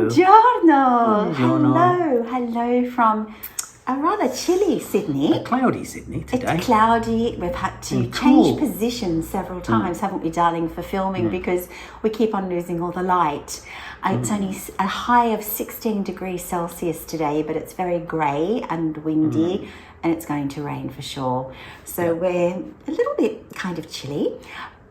Buongiorno. Buongiorno. Hello from a rather chilly Sydney. A cloudy Sydney today. It's cloudy. We've had to change positions several times, haven't we, darling, for filming because we keep on losing all the light. It's only a high of 16 degrees Celsius today, but it's very grey and windy and it's going to rain for sure. So we're a little bit kind of chilly,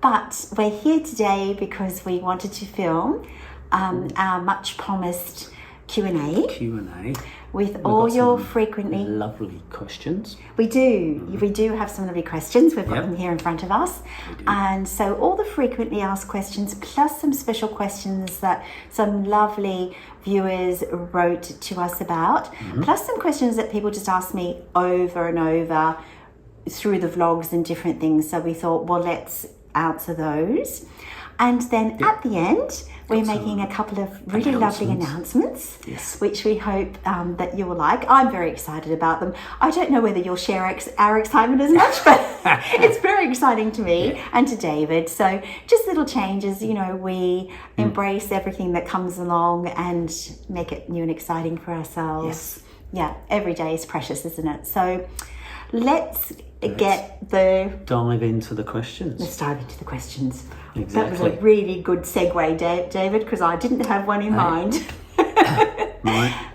but we're here today because we wanted to film our much promised Q&A. With all your frequently lovely questions. We do have some lovely questions. We've got them here in front of us. And so all the frequently asked questions, plus some special questions that some lovely viewers wrote to us about, plus some questions that people just ask me over and over through the vlogs and different things. So we thought, well, let's answer those. And then at the end, we're making a couple of really lovely announcements, which we hope that you will like. I'm very excited about them. I don't know whether you'll share our excitement as much, but it's very exciting to me and to David. So just little changes, you know, we embrace everything that comes along and make it new and exciting for ourselves. Yeah, every day is precious, isn't it? So let's dive into the questions. Let's dive into the questions. Exactly. That was a really good segue, David, because I didn't have one in mind.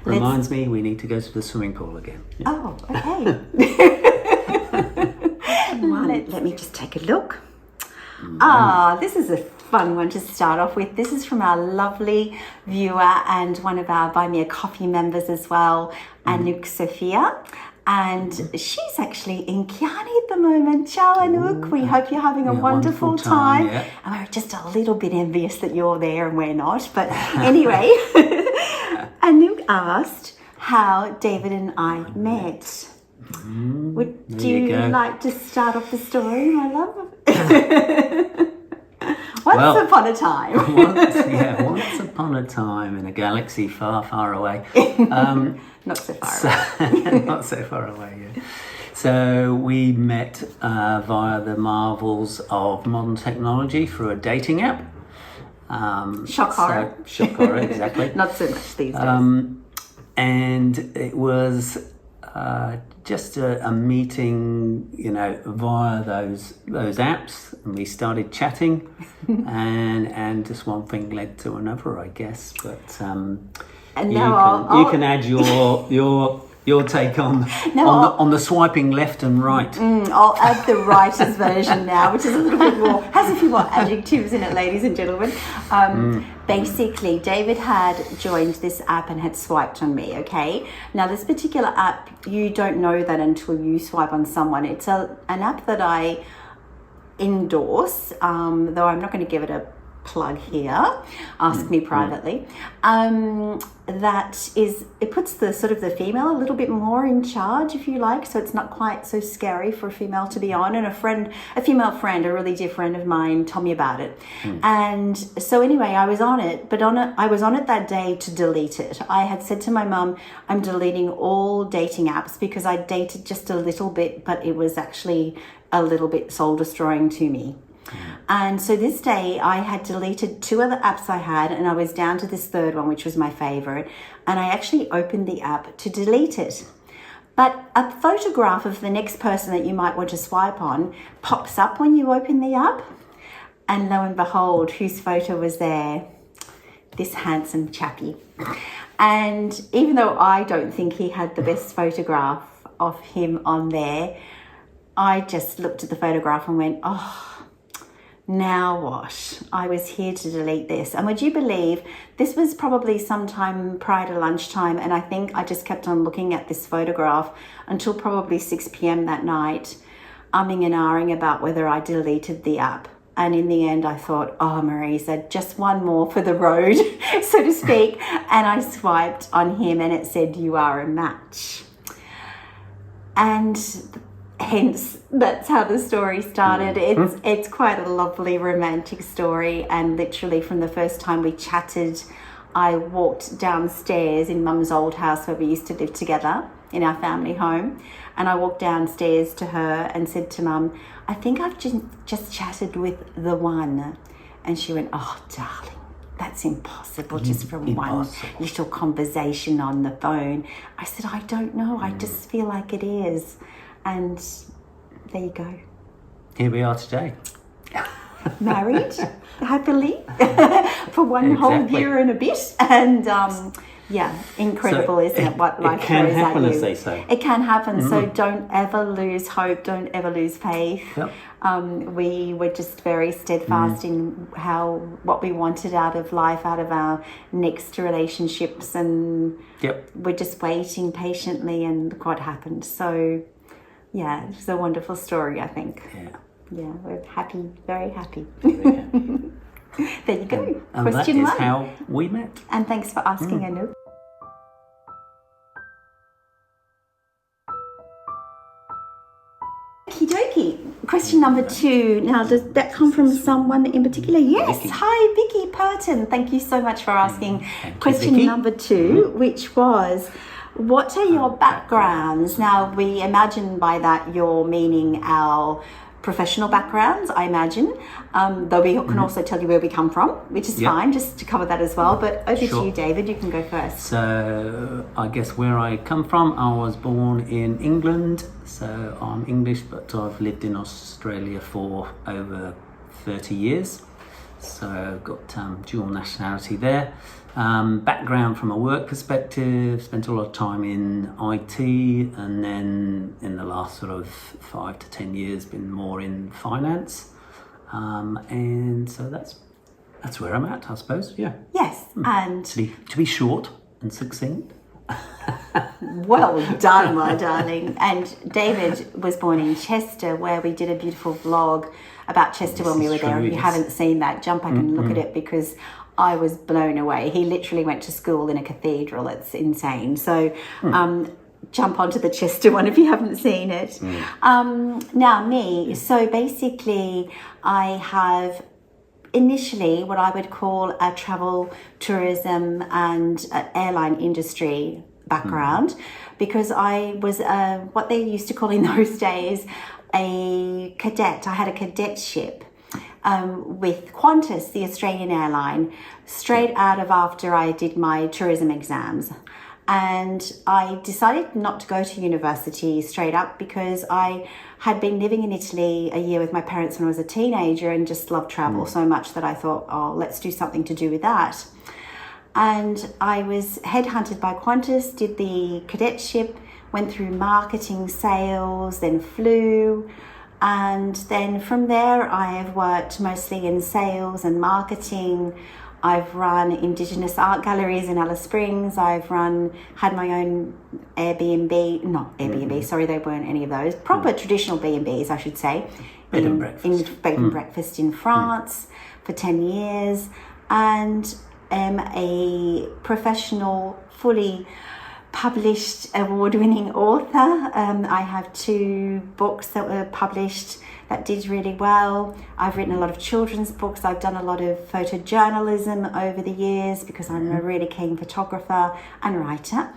Reminds me we need to go to the swimming pool again. Oh, okay. Let me just take a look. This is a fun one to start off with. This is from our lovely viewer and one of our Buy Me a Coffee members as well, Anouk Sophia. And she's actually in Chianni at the moment. Ciao, Anouk. We hope you're having a wonderful time. Yeah. And we're just a little bit envious that you're there and we're not. But anyway, Anouk asked how David and I met. Would you like to start off the story, my love? Once upon a time. Once upon a time in a galaxy far, far away. Not so far away. Not so far away, yeah. So we met via the marvels of modern technology through a dating app. Shock horror. Shock horror, exactly. Not so much these days. And it was just a meeting, you know, via those apps, and we started chatting, and just one thing led to another, I guess. But and now you can add your take on the swiping left and right. I'll add the writer's version now, which is a little bit more, has a few more adjectives in it, ladies and gentlemen. Basically, David had joined this app and had swiped on me, okay? Now, this particular app, you don't know that until you swipe on someone. It's an app that I endorse, though I'm not going to give it a plug here. Ask me privately. It puts the sort of the female a little bit more in charge, if you like, so it's not quite so scary for a female to be on. And a female friend, a really dear friend of mine, told me about it. And so anyway, I was on it, but I was on it that day to delete it. I had said to my mum, I'm deleting all dating apps because I dated just a little bit, but it was actually a little bit soul destroying to me. And so this day I had deleted 2 other apps I had, and I was down to this third one, which was my favorite. And I actually opened the app to delete it. But a photograph of the next person that you might want to swipe on pops up when you open the app. And lo and behold, whose photo was there? This handsome chappie. And even though I don't think he had the best photograph of him on there, I just looked at the photograph and went, oh, now what? I was here to delete this. And would you believe this was probably sometime prior to lunchtime, and I think I just kept on looking at this photograph until probably 6 p.m. that night, umming and ahhing about whether I deleted the app. And in the end I thought, oh, Marisa, just one more for the road, so to speak. And I swiped on him and it said, you are a match. And hence, that's how the story started. It's quite a lovely romantic story, and literally from the first time we chatted, I walked downstairs in Mum's old house where we used to live together in our family home, and I walked downstairs to her and said to Mum, I think I've just chatted with the one. And she went, oh, darling, that's impossible just from one Impossible. little conversation on the phone. I said, I don't know. I just feel like it is. And there you go. Here we are today. Married, happily, for one whole Exactly. year and a bit. And yeah, incredible, So isn't it? What life it can throws happen, at you. as they say. It can happen. So don't ever lose hope. Don't ever lose faith. Yep. We were just very steadfast in what we wanted out of life, out of our next relationships, and Yep. we're just waiting patiently, and what happened. So yeah, it's a wonderful story, I think. Yeah. Yeah, we're happy, very happy. Very happy. There you go. And Question that is one. how we met. And thanks for asking, Anoop. Okie dokie. Question number 2. Now, does that come from someone in particular? Yes. Vicky. Hi, Vicky Purton. Thank you so much for asking. Thank you, Question Vicky. number 2, which was, what are your backgrounds? Now, we imagine by that you're meaning our professional backgrounds, I imagine. Though we can also tell you where we come from, which is Yep. fine, just to cover that as well. But over to Sure. you, David. You can go first. So I guess where I come from, I was born in England. So I'm English, but I've lived in Australia for over 30 years. So I've got dual nationality there. Background from a work perspective, spent a lot of time in IT, and then in the last sort of 5 to 10 years been more in finance. And so that's where I'm at, I suppose. Yeah. Yes, and To be short and succinct. well done, my darling. And David was born in Chester, where we did a beautiful vlog about Chester when we were there. true, If you yes. haven't seen that, jump back and look at it, because I was blown away. He literally went to school in a cathedral. It's insane. So jump onto the Chester one if you haven't seen it. Now me, so basically I have initially what I would call a travel, tourism and airline industry background, because I was what they used to call in those days a cadet. I had a cadetship with Qantas, the Australian airline, straight out of after I did my tourism exams. And I decided not to go to university straight up, because I had been living in Italy a year with my parents when I was a teenager and just loved travel so much that I thought, oh, let's do something to do with that. And I was headhunted by Qantas, did the cadetship, went through marketing, sales, then flew. And then from there, I have worked mostly in sales and marketing. I've run Indigenous art galleries in Alice Springs. I've had my own Airbnb, sorry, they weren't any of those. Proper traditional B&Bs, I should say. Bed and breakfast. In bed and breakfast in France for 10 years. And am a professional, fully published, award-winning author. I have 2 books that were published that did really well. I've written a lot of children's books. I've done a lot of photojournalism over the years, because I'm a really keen photographer and writer.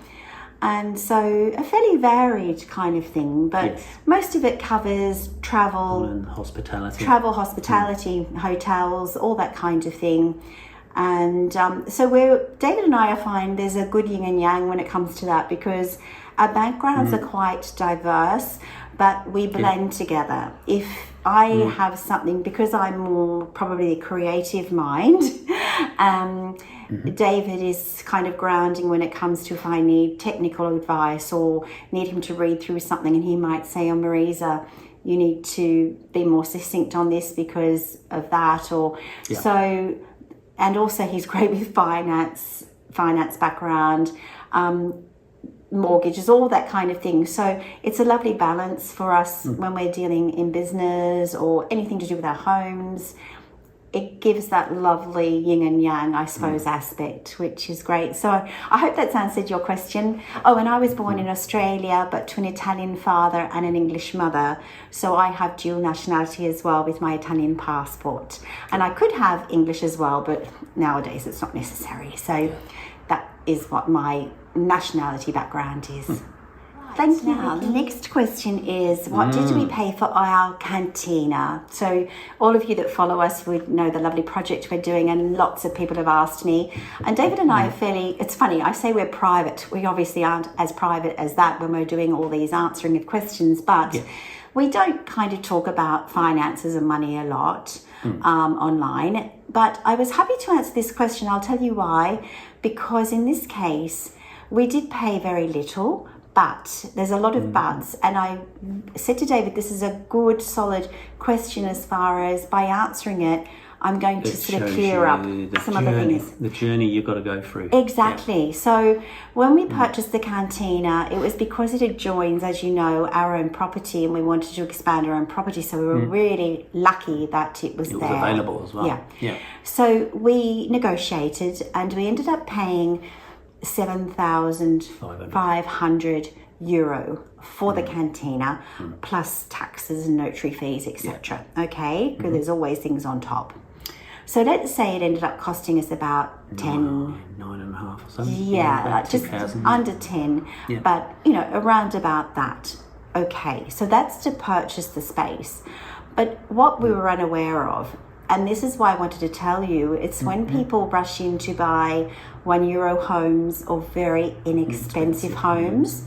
And so a fairly varied kind of thing, but Yes. most of it covers travel, And hospitality. hospitality, hotels, all that kind of thing. And so David and I find there's a good yin and yang when it comes to that, because our backgrounds are quite diverse, but we blend together. If I have something, because I'm more probably a creative mind, David is kind of grounding when it comes to if I need technical advice or need him to read through something, and he might say, oh, Marisa, you need to be more succinct on this because of that, or so. And also he's great with finance background, mortgages, all that kind of thing. So it's a lovely balance for us when we're dealing in business or anything to do with our homes. It gives that lovely yin and yang, I suppose, aspect, which is great. So I hope that's answered your question. Oh, and I was born in Australia, but to an Italian father and an English mother. So I have dual nationality as well with my Italian passport. And I could have English as well, but nowadays it's not necessary. So that is what my nationality background is. Thank you. Now, the next question is, what did we pay for our Cantina? So all of you that follow us would know the lovely project we're doing, and lots of people have asked me. And David and I are fairly, it's funny, I say we're private. We obviously aren't as private as that when we're doing all these answering of questions, but we don't kind of talk about finances and money a lot online. But I was happy to answer this question. I'll tell you why. Because in this case, we did pay very little, but there's a lot of buts. And I said to David, this is a good, solid question as far as by answering it, I'm going to sort of clear up some other things. The journey you've got to go through. Exactly. Yeah. So when we purchased the Cantina, it was because it adjoins, as you know, our own property, and we wanted to expand our own property. So we were really lucky that it was there. It was available as well. Yeah. So we negotiated, and we ended up paying €7,500 for the Cantina, plus taxes and notary fees, etc. Okay, because there's always things on top. So let's say it ended up costing us about 9.5 or something. Yeah, just under 10, but around about that. Okay, so that's to purchase the space. But what we were unaware of, and this is why I wanted to tell you, it's when people rush in to buy €1 homes or very inexpensive homes,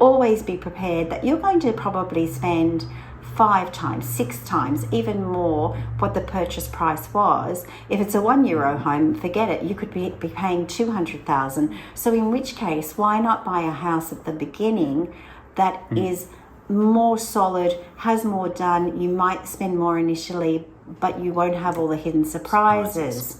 always be prepared that you're going to probably spend 5 times, 6 times, even more what the purchase price was. If it's a €1 home, forget it. You could be paying 200,000. So in which case, why not buy a house at the beginning that is more solid, has more done? You might spend more initially, but you won't have all the hidden surprises.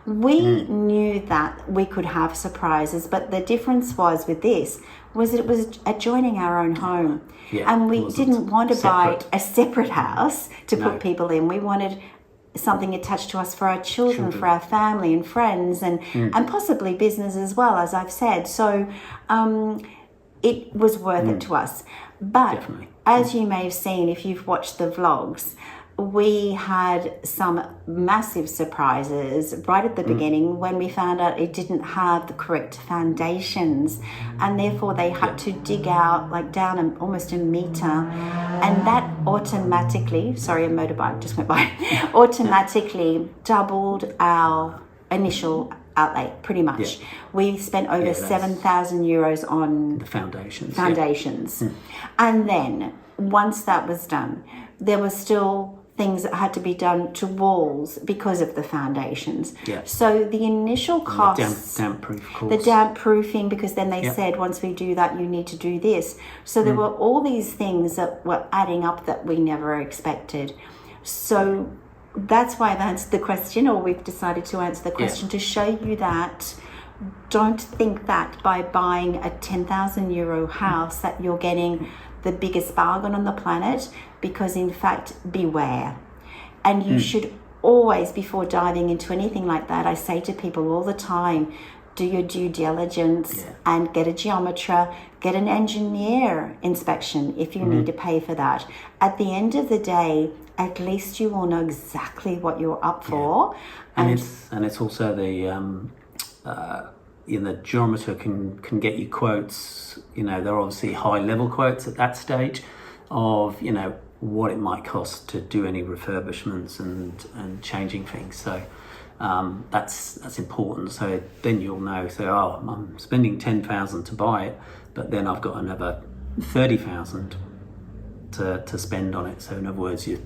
We knew that we could have surprises, but the difference was with this was it was adjoining our own home. And we didn't want to buy a separate house to put people in. We wanted something attached to us for our children, for our family and friends, and possibly business as well, as I've said. So it was worth it to us. But as you may have seen, if you've watched the vlogs, we had some massive surprises right at the beginning when we found out it didn't have the correct foundations, and therefore they had to dig out like down almost a meter, and that automatically, sorry, a motorbike just went by, automatically doubled our initial outlay, pretty much. We spent over €7,000 on the foundations. And then once that was done, there were still things that had to be done to walls because of the foundations. So the initial costs, damp-proof, of course. the damp proofing, because then they said once we do that, you need to do this. So there were all these things that were adding up that we never expected. So that's why I've answered the question, or we've decided to answer the question to show you that don't think that by buying a €10,000 house that you're getting the biggest bargain on the planet, because in fact, beware. And you should always, before diving into anything like that, I say to people all the time, do your due diligence and get a geometer, get an engineer inspection if you need to pay for that. At the end of the day, at least you will know exactly what you're up for. And it's also the the geometer can get you quotes. They're obviously high level quotes at that stage of what it might cost to do any refurbishments and changing things. So that's important. So then you'll know. So I'm spending 10,000 to buy it, but then I've got another 30,000 to spend on it. So in other words, you're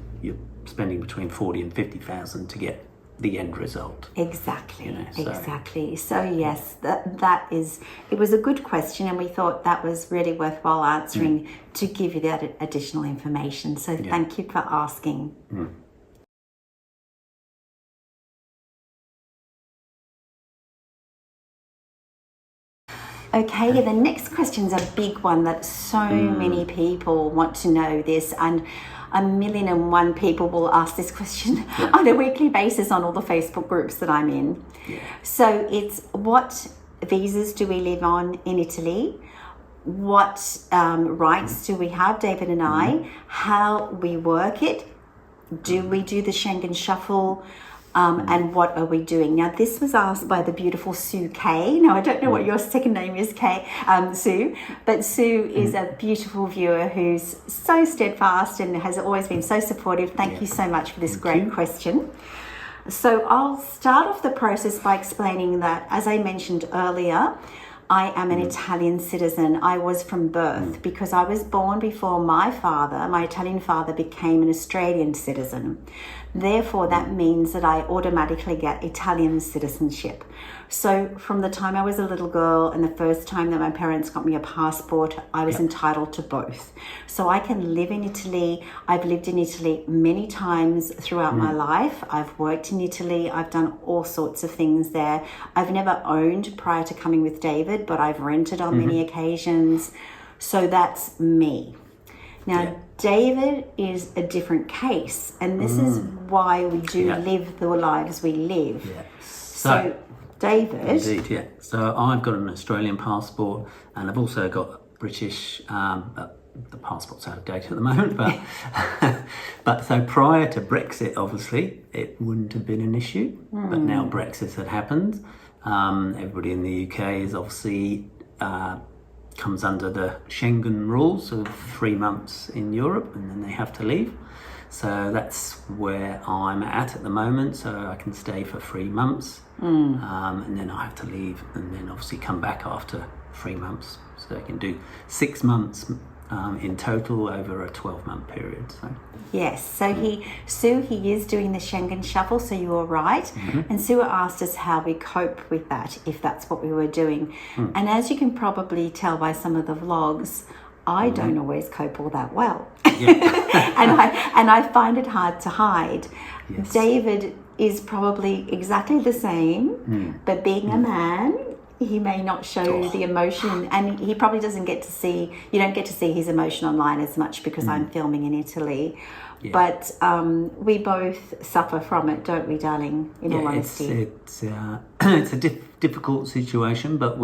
spending between 40 and 50,000 to get the end result. Exactly. Exactly. So yes, it was a good question, and we thought that was really worthwhile answering to give you that additional information. So thank you for asking. Okay, the next question's a big one that so many people want to know this, and 1,000,001 people will ask this question on a weekly basis on all the Facebook groups that I'm in. So it's, what visas do we live on in Italy? What rights do we have, David and I? How we work it? Do we do the Schengen shuffle? and what are we doing? Now, this was asked by the beautiful Sue K. Now, I don't know what your second name is, Sue, but Sue is a beautiful viewer who's so steadfast and has always been so supportive. Thank you so much for this great question. So I'll start off the process by explaining that, as I mentioned earlier, I am an Italian citizen. I was from birth because I was born before my Italian father, became an Australian citizen. Therefore, that means that I automatically get Italian citizenship. So from the time I was a little girl and the first time that my parents got me a passport, I was entitled to both. So I can live in Italy. I've lived in Italy many times throughout my life. I've worked in Italy. I've done all sorts of things there. I've never owned prior to coming with David, but I've rented on many occasions. So that's me. Now, David is a different case, and this is why we do live the lives we live. So David. Indeed, So I've got an Australian passport, and I've also got British. The passport's out of date at the moment, but so prior to Brexit, obviously, it wouldn't have been an issue. But now Brexit had happened. Everybody in the UK is obviously comes under the Schengen rules of 3 months in Europe, and then they have to leave. So that's where I'm at the moment. So I can stay for 3 months, and then I have to leave, and then obviously come back after 3 months. So I can do 6 months in total over a 12-month period. So. Yes, so Sue is doing the Schengen shuffle, so you were right. And Sue asked us how we cope with that, if that's what we were doing. And as you can probably tell by some of the vlogs, I don't always cope all that well. and I find it hard to hide. Yes. David is probably exactly the same, but being a man, he may not show the emotion, and he probably doesn't get to see, you don't get to see his emotion online as much because I'm filming in Italy. But we both suffer from it, don't we, darling, in all honesty? It's a difficult situation, but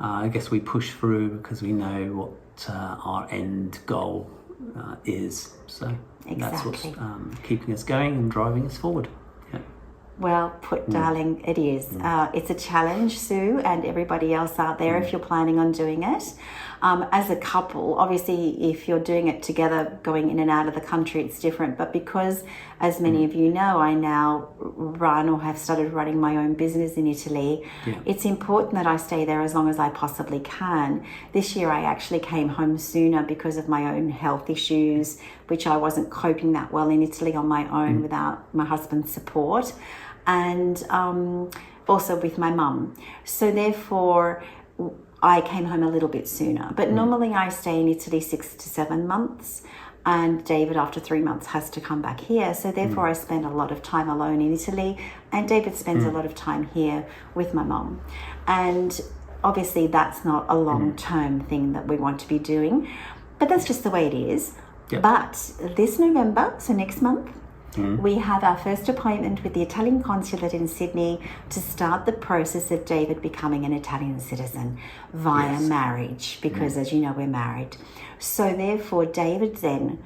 I guess we push through because we know what our end goal is. So that's what's keeping us going and driving us forward. Well put, darling, it is. It's a challenge, Sue, and everybody else out there if you're planning on doing it. As a couple, obviously, if you're doing it together, going in and out of the country, it's different. But because, as many of you know, I now run or have started running my own business in Italy, it's important that I stay there as long as I possibly can. This year, I actually came home sooner because of my own health issues, which I wasn't coping that well in Italy on my own without my husband's support. And also with my mum. So therefore, I came home a little bit sooner. But normally I stay in Italy 6 to 7 months, and David after 3 months has to come back here. So therefore I spend a lot of time alone in Italy, and David spends a lot of time here with my mum. And obviously that's not a long-term thing that we want to be doing, but that's just the way it is. But this November, so next month, we have our first appointment with the Italian consulate in Sydney to start the process of David becoming an Italian citizen via marriage, because as you know, we're married. So therefore, David then,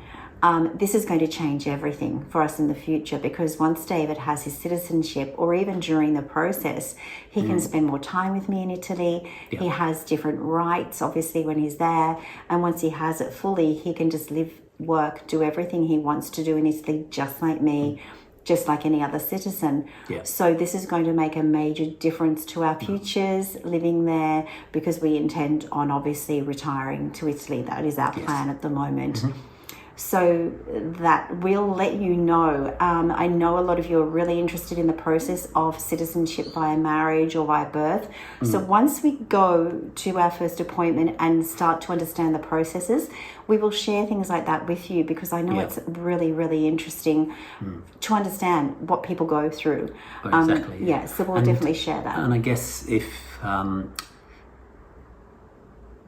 this is going to change everything for us in the future, because once David has his citizenship, or even during the process, he can spend more time with me in Italy. He has different rights, obviously, when he's there. And once he has it fully, he can just live, work, do everything he wants to do in Italy, just like me, just like any other citizen. So this is going to make a major difference to our futures living there, because we intend on obviously retiring to Italy. That is our plan at the moment. So that we'll let you know. I know a lot of you are really interested in the process of citizenship via marriage or via birth. So once we go to our first appointment and start to understand the processes, we will share things like that with you, because I know it's really, really interesting to understand what people go through. So we'll definitely share that. And I guess if,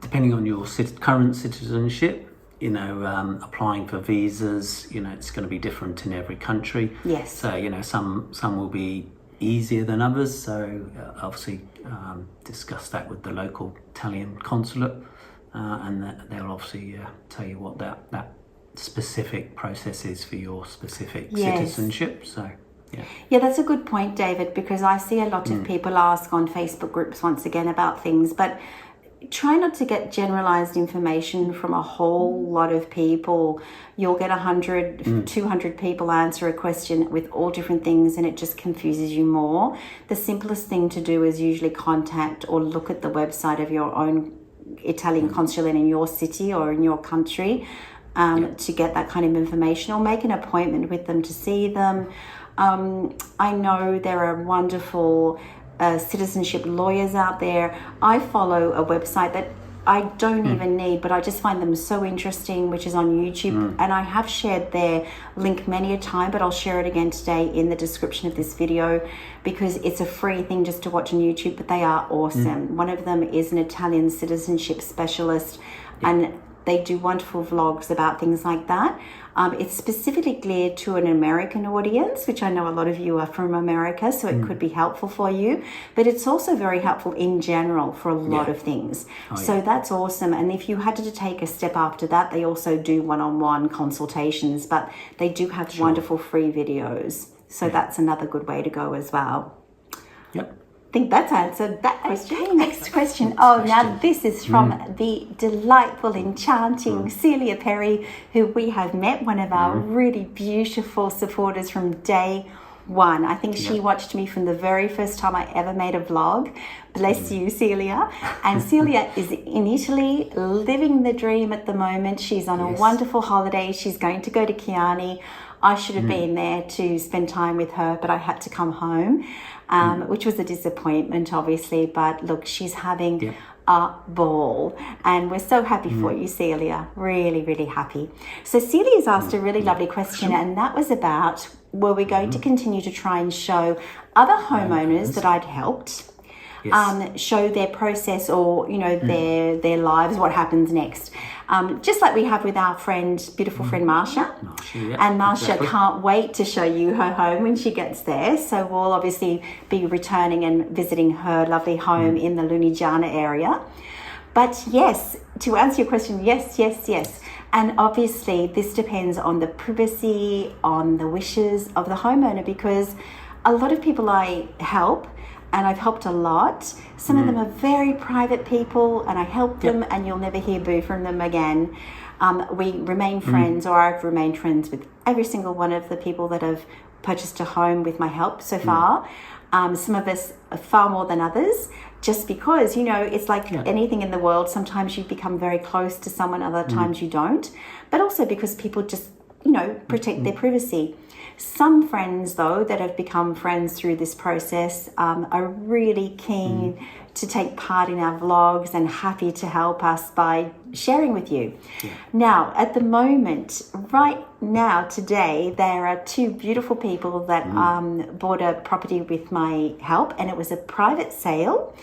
depending on your current citizenship, applying for visas, it's going to be different in every country. So, some will be easier than others. So obviously discuss that with the local Italian consulate, and they'll obviously tell you what that specific process is for your specific citizenship. So Yeah, that's a good point, David, because I see a lot of people ask on Facebook groups once again about things, but try not to get generalized information from a whole lot of people. You'll get 100, 200 people answer a question with all different things, and it just confuses you more. The simplest thing to do is usually contact or look at the website of your own Italian consulate in your city or in your country to get that kind of information, or make an appointment with them to see them. I know there are wonderful citizenship lawyers out there. I follow a website that I don't even need, but I just find them so interesting, which is on YouTube. And I have shared their link many a time, but I'll share it again today in the description of this video, because it's a free thing just to watch on YouTube, but they are awesome. One of them is an Italian citizenship specialist, and they do wonderful vlogs about things like that. It's specifically geared to an American audience, which I know a lot of you are from America, so it could be helpful for you. But it's also very helpful in general for a lot of things. So that's awesome. And if you had to take a step after that, they also do one-on-one consultations, but they do have wonderful free videos. So that's another good way to go as well. Yep. I think that's answered that question. Okay, next question. Oh, now this is from the delightful, enchanting Celia Perry, who we have met, one of our really beautiful supporters from day one. I think she watched me from the very first time I ever made a vlog. Bless you, Celia. And Celia is in Italy, living the dream at the moment. She's on a wonderful holiday. She's going to go to Chianni. I should have been there to spend time with her, but I had to come home, which was a disappointment, obviously. But look, she's having a ball, and we're so happy for you, Celia. Really, really happy. So Celia's asked a really lovely question, and that was about, were we going to continue to try and show other homeowners that I'd helped, show their process, or their lives, what happens next, just like we have with our beautiful friend Marsha. And Marsha can't wait to show you her home when she gets there, so we'll obviously be returning and visiting her lovely home in the Lunigiana area. But yes, to answer your question, yes. And obviously this depends on the privacy, on the wishes of the homeowner, because a lot of people I help, and I've helped a lot, some of them are very private people, and I help them and you'll never hear boo from them again. We remain friends, or I've remained friends with every single one of the people that have purchased a home with my help so far. Some of us far more than others, just because, it's like anything in the world. Sometimes you become very close to someone, other times you don't. But also because people just, protect their privacy. Some friends, though, that have become friends through this process are really keen to take part in our vlogs and happy to help us by sharing with you. Now, at the moment, right now, today, there are two beautiful people that bought a property with my help, and it was a private sale,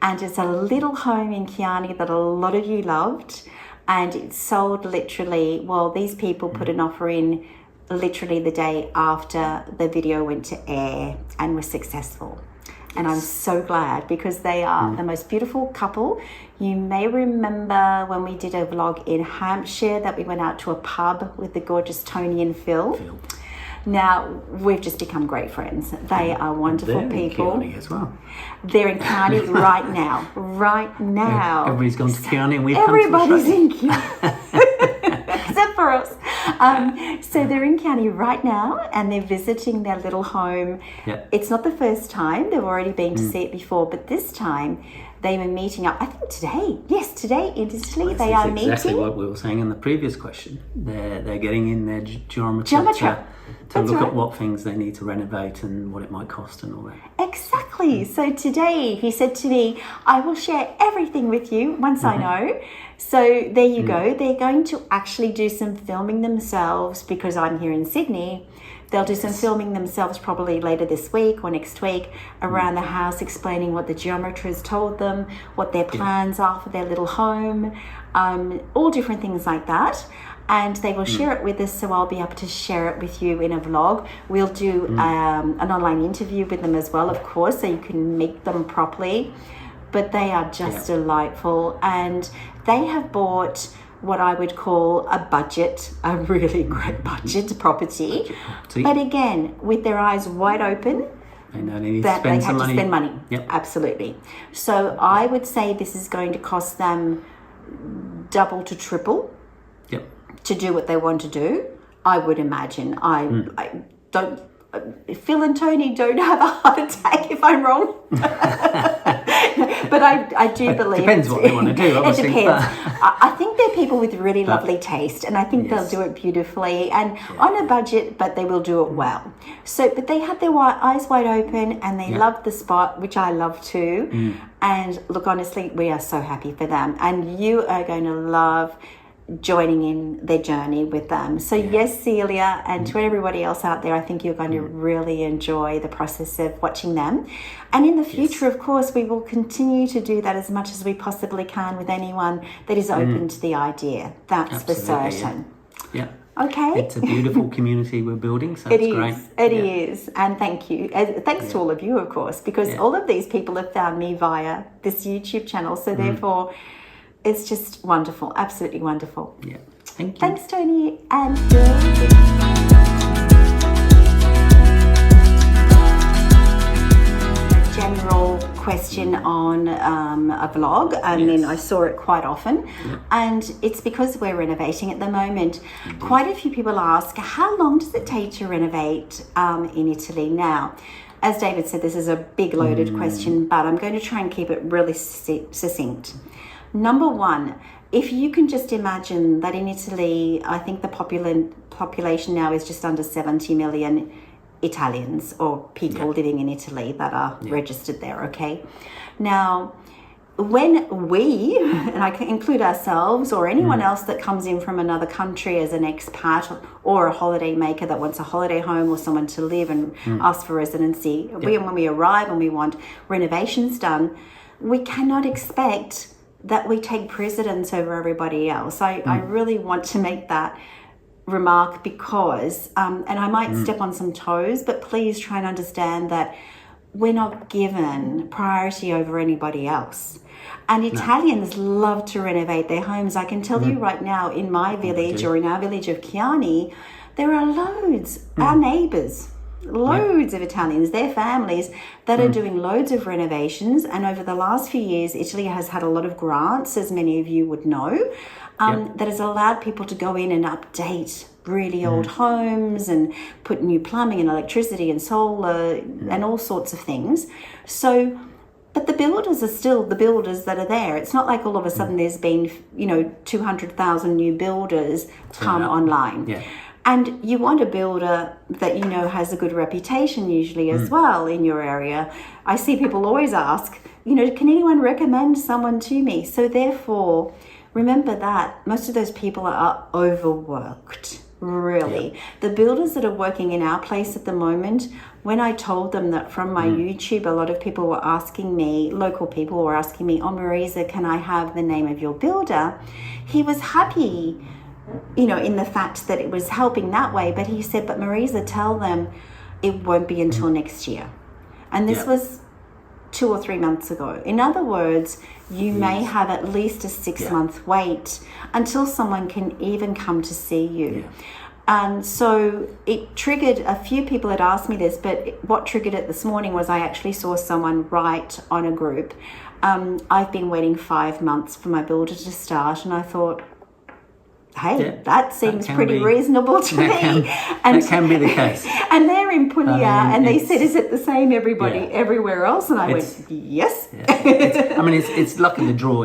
and it's a little home in Chianni that a lot of you loved, and it sold literally, these people put an offer in literally the day after the video went to air and was successful. And I'm so glad, because they are the most beautiful couple. You may remember when we did a vlog in Hampshire that we went out to a pub with the gorgeous Tony and Phil. Now, we've just become great friends. They are wonderful people. They're in Chianni as well. They're in Chianni right now. Right now. Everybody's gone to Chianni and we've Everybody's in Chianni. Except for us. So they're in Chianni right now, and they're visiting their little home. It's not the first time. They've already been to see it before, but this time they were meeting up. I think today. Yes, today in Italy they are meeting. Exactly what we were saying in the previous question. They're getting in their geometry to look at what things they need to renovate and what it might cost and all that. Exactly. So today he said to me, I will share everything with you once I know. So there you go. They're going to actually do some filming themselves, because I'm here in Sydney. They'll do some filming themselves probably later this week or next week around the house, explaining what the geometer has told them, what their plans are for their little home, all different things like that. And they will share it with us, so I'll be able to share it with you in a vlog. We'll do an online interview with them as well, of course, so you can meet them properly. But they are just delightful, and they have bought what I would call a really great budget property. But again, with their eyes wide open, they know they need that to spend they some have money. to spend money. Yep. Absolutely. So I would say this is going to cost them double to triple Yep. to do what they want to do. I would imagine. I don't. Phil and Tony don't have a heart attack if I'm wrong. But I do believe Depends what they want to do, obviously. It depends. I think they're people with really lovely taste, and I think they'll do it beautifully and on a budget, but they will do it well. So, but they had their eyes wide open, and they loved the spot, which I love too. And look, honestly, we are so happy for them, and you are going to love joining in their journey with them. So yes, Celia, and to everybody else out there, I think you're going to really enjoy the process of watching them. And in the future, of course, we will continue to do that as much as we possibly can with anyone that is open to the idea. That's for certain. Yeah. Okay. It's a beautiful community we're building, so it's great. It is. And thank you. Thanks to all of you, of course, because all of these people have found me via this YouTube channel. So therefore, it's just wonderful, absolutely wonderful. Yeah, thank you. Thanks, Tony and a general question on a vlog, and then I saw it quite often, and it's because we're renovating at the moment. Quite a few people ask, how long does it take to renovate in Italy now? As David said, this is a big loaded question, but I'm going to try and keep it really succinct. Number one, if you can just imagine that in Italy, I think the population now is just under 70 million Italians or people living in Italy that are registered there, okay? Now, when we, and I can include ourselves or anyone else that comes in from another country as an expat or a holiday maker that wants a holiday home or someone to live and ask for residency, when we arrive and we want renovations done, we cannot expect that we take precedence over everybody else. I really want to make that remark because, and I might step on some toes, but please try and understand that we're not given priority over anybody else. And Italians love to renovate their homes. I can tell you right now, in my village or in our village of Chianni, there are loads, our neighbours, loads of Italians, their families that are doing loads of renovations. And over the last few years, Italy has had a lot of grants, as many of you would know, that has allowed people to go in and update really old homes and put new plumbing and electricity and solar and all sorts of things. So, but the builders are still the builders that are there. It's not like all of a sudden there's been, 200,000 new builders come online. Yeah. And you want a builder that has a good reputation usually as well in your area. I see people always ask, can anyone recommend someone to me? So therefore, remember that most of those people are overworked, really. Yeah. The builders that are working in our place at the moment, when I told them that from my YouTube, a lot of people were asking me, local people were asking me, oh, Marisa, can I have the name of your builder? He was happy, in the fact that it was helping that way. But he said, but Marisa, tell them it won't be until next year. And this was 2 or 3 months ago. In other words, you may have at least a 6-month wait until someone can even come to see you. Yeah. And so it triggered, a few people had asked me this, but what triggered it this morning was I actually saw someone write on a group, I've been waiting 5 months for my builder to start. And I thought, hey, that seems pretty reasonable to me. That can be the case. And they're in Puglia, and they said, is it the same everywhere else? And I went, yes. It's luck of the draw,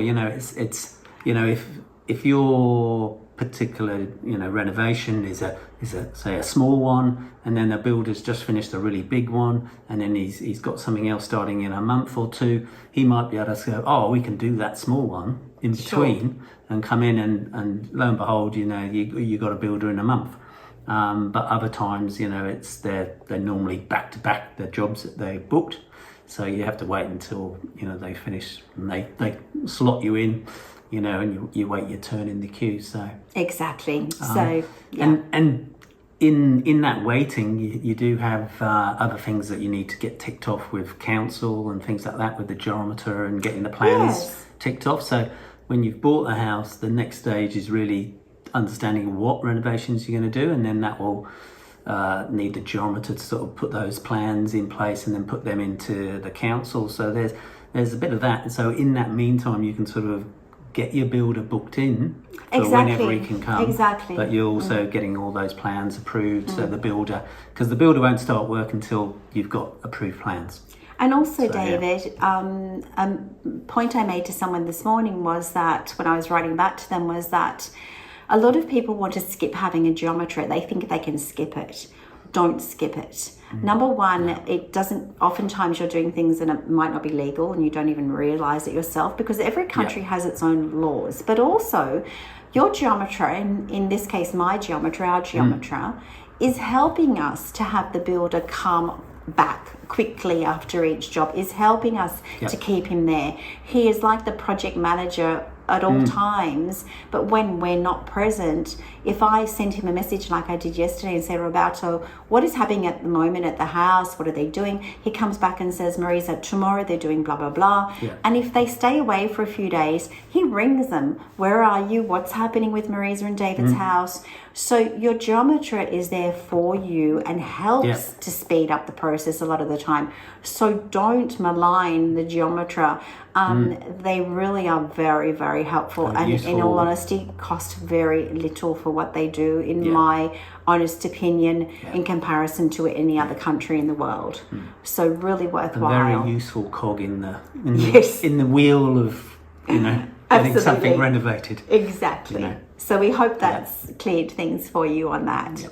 if your particular, renovation is a small one, and then the builder's just finished a really big one, and then he's got something else starting in a month or two, he might be able to go, oh, we can do that small one in between and come in and lo and behold, you got a builder in a month. But other times, it's they're normally back to back the jobs that they booked, so you have to wait until they finish and they slot you in, and you wait your turn in the queue. So exactly. And in that waiting, you do have other things that you need to get ticked off with council and things like that, with the geometer and getting the plans ticked off. So when you've bought the house, the next stage is really understanding what renovations you're going to do, and then that will need the geometer to sort of put those plans in place and then put them into the council. So there's a bit of that. So in that meantime, you can sort of get your builder booked in for whenever he can come. Exactly. But you're also getting all those plans approved. So the builder, because the builder won't start work until you've got approved plans. And also, David, a point I made to someone this morning was that when I was writing back to them was that a lot of people want to skip having a geometer. They think they can skip it. Don't skip it. Number one, it doesn't, oftentimes you're doing things and it might not be legal and you don't even realize it yourself, because every country has its own laws. But also, your geometer, in this case, my geometer, our geometer, is helping us to have the builder come back quickly after each job, is helping us to keep him there. He is like the project manager at all times, but when we're not present, if I send him a message like I did yesterday and say, Roberto, what is happening at the moment at the house? What are they doing? He comes back and says, Marisa, tomorrow they're doing blah, blah, blah. And if they stay away for a few days, he rings them. Where are you? What's happening with Marisa and David's house? So your geometer is there for you and helps to speed up the process a lot of the time. So don't malign the geometer. They really are very, very helpful, and in all honesty, cost very little for what they do, in my honest opinion, in comparison to any other country in the world. So really worthwhile. A very useful cog in the wheel of, getting something renovated. Exactly. So we hope that's cleared things for you on that.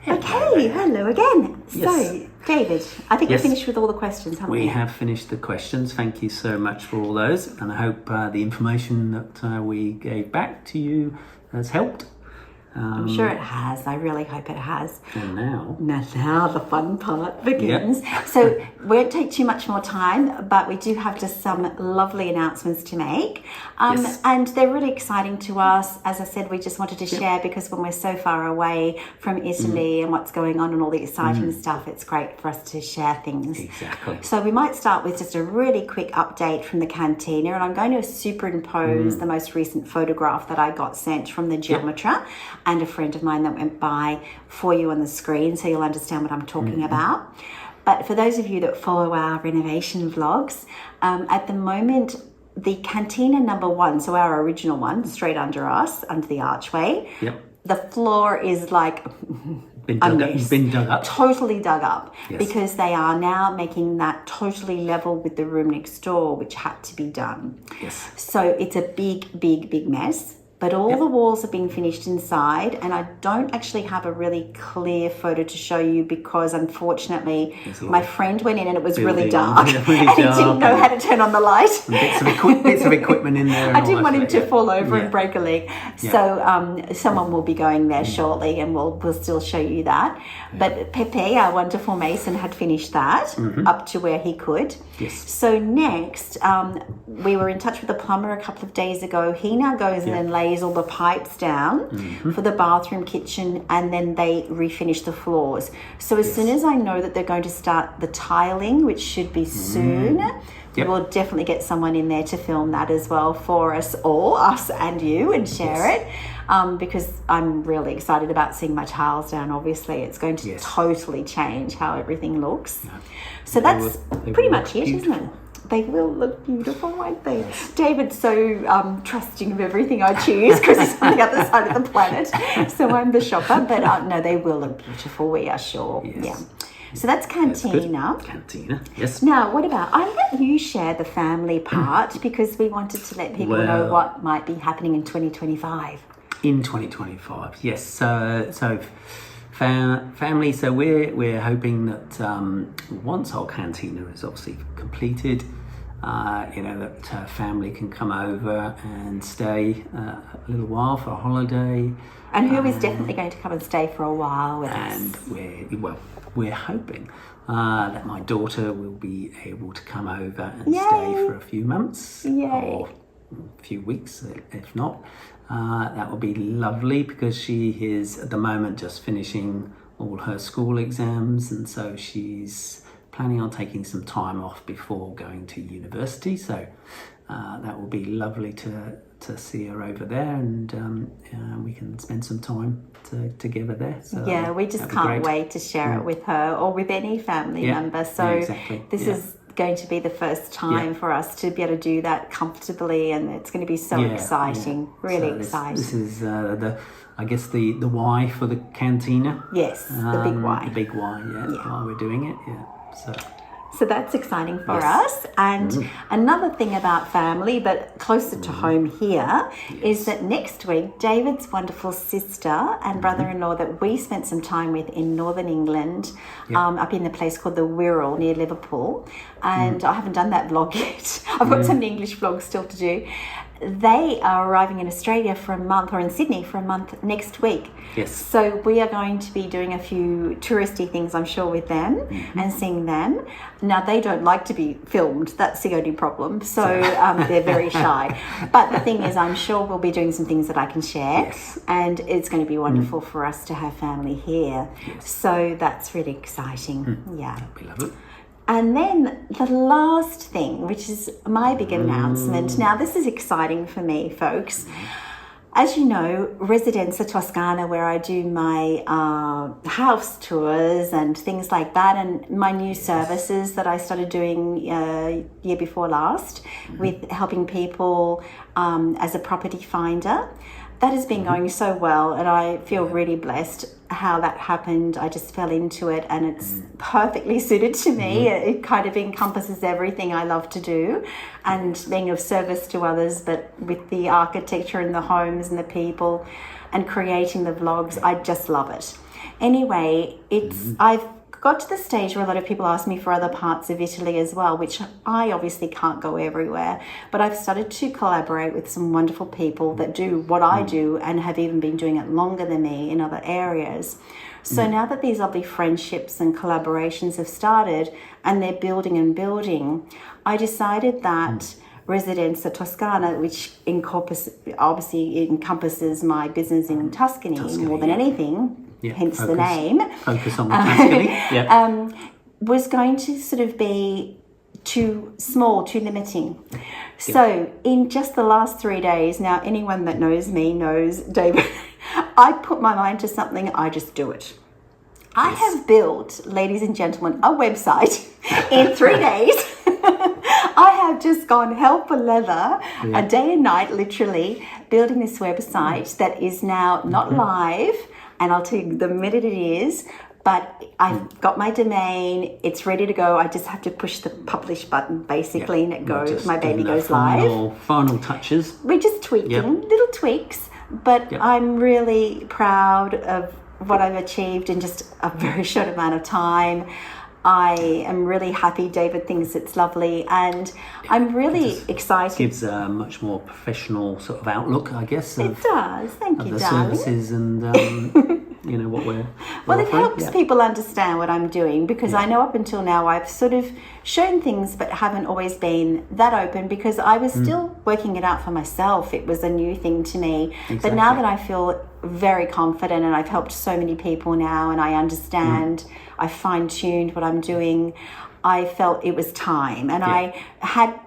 Okay, hello again. So, David, I think we've finished with all the questions, haven't we? We have finished the questions. Thank you so much for all those. And I hope the information that we gave back to you has helped. I'm sure it has. I really hope it has. And now the fun part begins. So we won't take too much more time, but we do have just some lovely announcements to make. And they're really exciting to us. As I said, we just wanted to share, because when we're so far away from Italy and what's going on and all the exciting stuff, it's great for us to share things. Exactly. So we might start with just a really quick update from the Cantina, and I'm going to superimpose the most recent photograph that I got sent from the geometer and a friend of mine that went by for you on the screen, so you'll understand what I'm talking about. But for those of you that follow our renovation vlogs, at the moment, the Cantina number 1, so our original one, straight under us, under the archway, the floor is like been dug up. Totally dug up, because they are now making that totally level with the room next door, which had to be done. So it's a big, big, big mess. But all the walls have been finished inside, and I don't actually have a really clear photo to show you, because unfortunately my friend went in and it was really dark, and he didn't know how to turn on the light. Bits of equipment in there. I didn't want him to fall over and break a leg. So someone will be going there shortly, and we'll still show you that. But Pepe, our wonderful mason, had finished that up to where he could. So next, we were in touch with the plumber a couple of days ago. He now goes in and lays all the pipes down for the bathroom, kitchen, and then they refinish the floors. So as soon as I know that they're going to start the tiling, which should be soon, we'll definitely get someone in there to film that as well for us all, us and you, and share it. Because I'm really excited about seeing my tiles down. Obviously, it's going to totally change how everything looks. So that's pretty much it, isn't it? They will look beautiful, won't they? David's so trusting of everything I choose, because he's on the other side of the planet. So I'm the shopper. But no, they will look beautiful, we are sure. So that's Cantina. Cantina, yes. Now, what about, I'll let you share the family part, because we wanted to let people know what might be happening in 2025. In 2025, yes. So family. So we're hoping that once our Cantina is obviously completed, that family can come over and stay a little while for a holiday. And who is definitely going to come and stay for a while with us. And we're hoping that my daughter will be able to come over and stay for a few months or a few weeks, if not. That will be lovely, because she is at the moment just finishing all her school exams, and so she's planning on taking some time off before going to university. So that will be lovely to see her over there, and we can spend some time together there. So yeah, we just can't wait to share it with her or with any family member. So exactly. This is going to be the first time for us to be able to do that comfortably, and it's going to be so exciting, really exciting. This is I guess the Y for the Cantina. Yes, the big Y. The big Y, why we're doing it, So that's exciting for us. And another thing about family, but closer to home here, is that next week, David's wonderful sister and brother-in-law that we spent some time with in Northern England, up in the place called the Wirral near Liverpool. And I haven't done that vlog yet. I've got some English vlogs still to do. They are arriving in Australia for a month, or in Sydney for a month next week. Yes. So we are going to be doing a few touristy things, I'm sure, with them and seeing them. Now, they don't like to be filmed. That's the only problem. So they're very shy. But the thing is, I'm sure we'll be doing some things that I can share. Yes. And it's going to be wonderful for us to have family here. Yes. So that's really exciting. Yeah. We love it. And then the last thing, which is my big announcement. Now, this is exciting for me, folks. As you know, Residenza Toscana, where I do my house tours and things like that, and my new services that I started doing year before last with helping people as a property finder. That has been going so well, and I feel really blessed how that happened. I just fell into it, and it's perfectly suited to me. It kind of encompasses everything I love to do, and being of service to others, but with the architecture and the homes and the people and creating the vlogs, I just love it. Anyway, I've got to the stage where a lot of people ask me for other parts of Italy as well, which I obviously can't go everywhere, but I've started to collaborate with some wonderful people that do what I do and have even been doing it longer than me in other areas. So now that these lovely friendships and collaborations have started and they're building and building, I decided that Residenza Toscana, which obviously encompasses my business in Tuscany more than anything, hence the name. Focus on the Tuscany. Was going to sort of be too small, too limiting. So in just the last 3 days, now anyone that knows me knows David, I put my mind to something, I just do it. I have built, ladies and gentlemen, a website in 3 days. I have just gone hell for leather, a day and night, literally, building this website that is now not live. And I'll tell you the minute it is, but I've got my domain, it's ready to go. I just have to push the publish button basically, and it goes, my baby goes live. Final touches. We're just tweaking, little tweaks, but I'm really proud of what I've achieved in just a very short amount of time. I am really happy. David thinks it's lovely, and I'm really excited. Gives a much more professional sort of outlook, I guess. It does. Thank you, the darling. services and what we're well, it offering. helps people understand what I'm doing, because I know up until now I've sort of shown things but haven't always been that open, because I was still working it out for myself. It was a new thing to me. But now that I feel very confident and I've helped so many people now and I understand, I fine-tuned what I'm doing, I felt it was time. And I had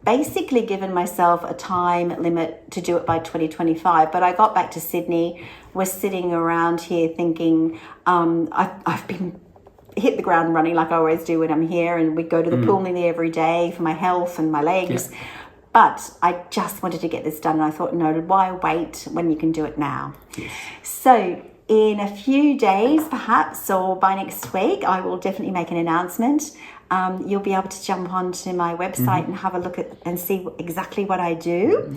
basically given myself a time limit to do it by 2025, but I got back to Sydney, was sitting around here thinking, I've been hit the ground running like I always do when I'm here, and we go to the pool nearly every day for my health and my legs. But I just wanted to get this done, and I thought, no, why wait when you can do it now? So in a few days, perhaps, or by next week, I will definitely make an announcement. You'll be able to jump onto my website and have a look at and see exactly what I do.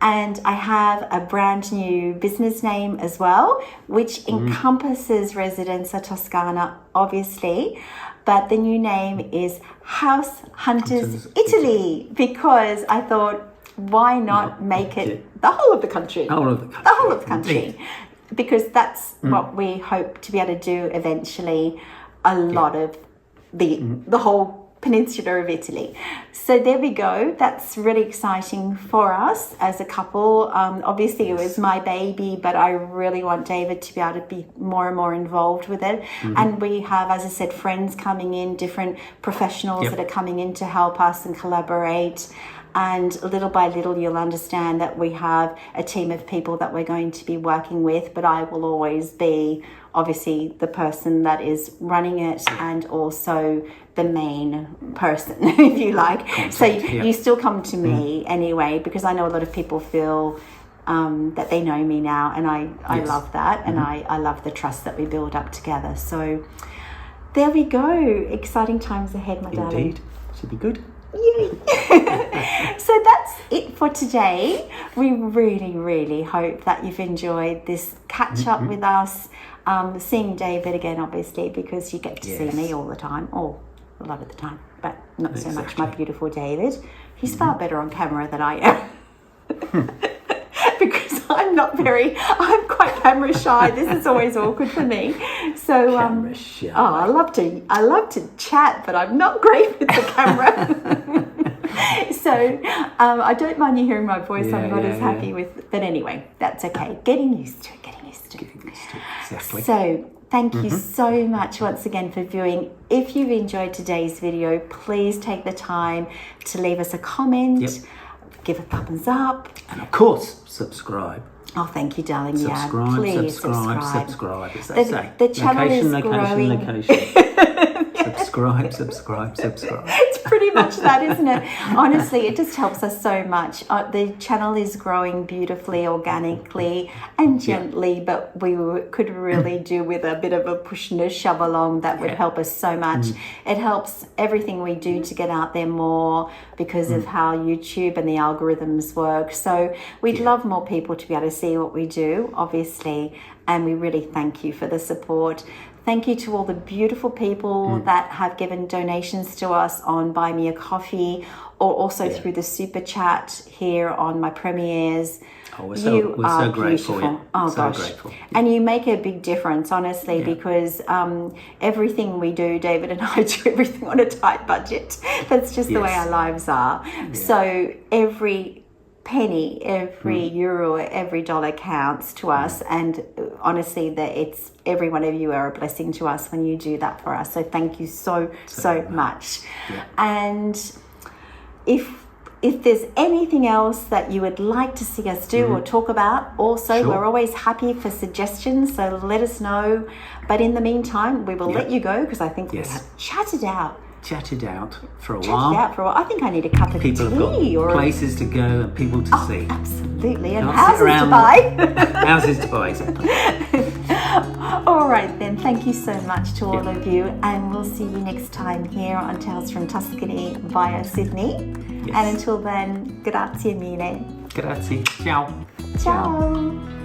And I have a brand new business name as well, which encompasses Residenza Toscana, obviously. But the new name is House Hunters Italy, because I thought, why not make it the whole of the country? The whole of the country. The whole of the country. Because that's what we hope to be able to do eventually, a lot of the whole peninsula of Italy. So there we go. That's really exciting for us as a couple. Obviously it was my baby, but I really want David to be able to be more and more involved with it. And we have, as I said, friends coming in, different professionals that are coming in to help us and collaborate. And little by little, you'll understand that we have a team of people that we're going to be working with, but I will always be obviously the person that is running it and also the main person, if you like. So you still come to me anyway, because I know a lot of people feel that they know me now, and I love that, and I love the trust that we build up together. So there we go. Exciting times ahead, my darling. Indeed. Should be good. Yay. So that's it for today. We really, really hope that you've enjoyed this catch up with us. Seeing David again, obviously, because you get to see me all the time, or a lot of the time, but not so much my beautiful David. He's far better on camera than I am. Because I'm quite camera shy. This is always awkward for me. So I love to chat, but I'm not great with the camera. So I don't mind you hearing my voice. I'm not as happy with, but anyway, that's okay. Getting used to it. Exactly. So thank you so much once again for viewing. If you've enjoyed today's video, please take the time to leave us a comment, give a thumbs up, and of course subscribe. Oh, thank you, darling. Subscribe, please subscribe, as they say. The channel is growing. Subscribe. It's pretty much that, isn't it? Honestly, it just helps us so much. The channel is growing beautifully, organically, and gently, but we could really do with a bit of a push and a shove along. That would help us so much. It helps everything we do to get out there more because of how YouTube and the algorithms work. So we'd love more people to be able to see what we do, obviously, and we really thank you for the support. Thank you to all the beautiful people that have given donations to us on Buy Me a Coffee, or also through the super chat here on my premieres. Oh, we're so grateful. Yeah. Oh, so gosh. Grateful. And you make a big difference, honestly, because everything we do, David and I do everything on a tight budget. That's just the way our lives are. Yeah. So every penny, every euro, every dollar counts to us, and honestly that it's every one of you are a blessing to us when you do that for us. So thank you so much. And if there's anything else that you would like to see us do or talk about, also we're always happy for suggestions, so let us know. But in the meantime, we will let you go, because I think we have chatted out for a while. I think I need a cup of tea. People have got places to go and people to see. Absolutely, and houses to buy. Houses to buy, exactly. All right then, thank you so much to all of you, and we'll see you next time here on Tales from Tuscany via Sydney. And until then, grazie mille. Grazie. Ciao. Ciao.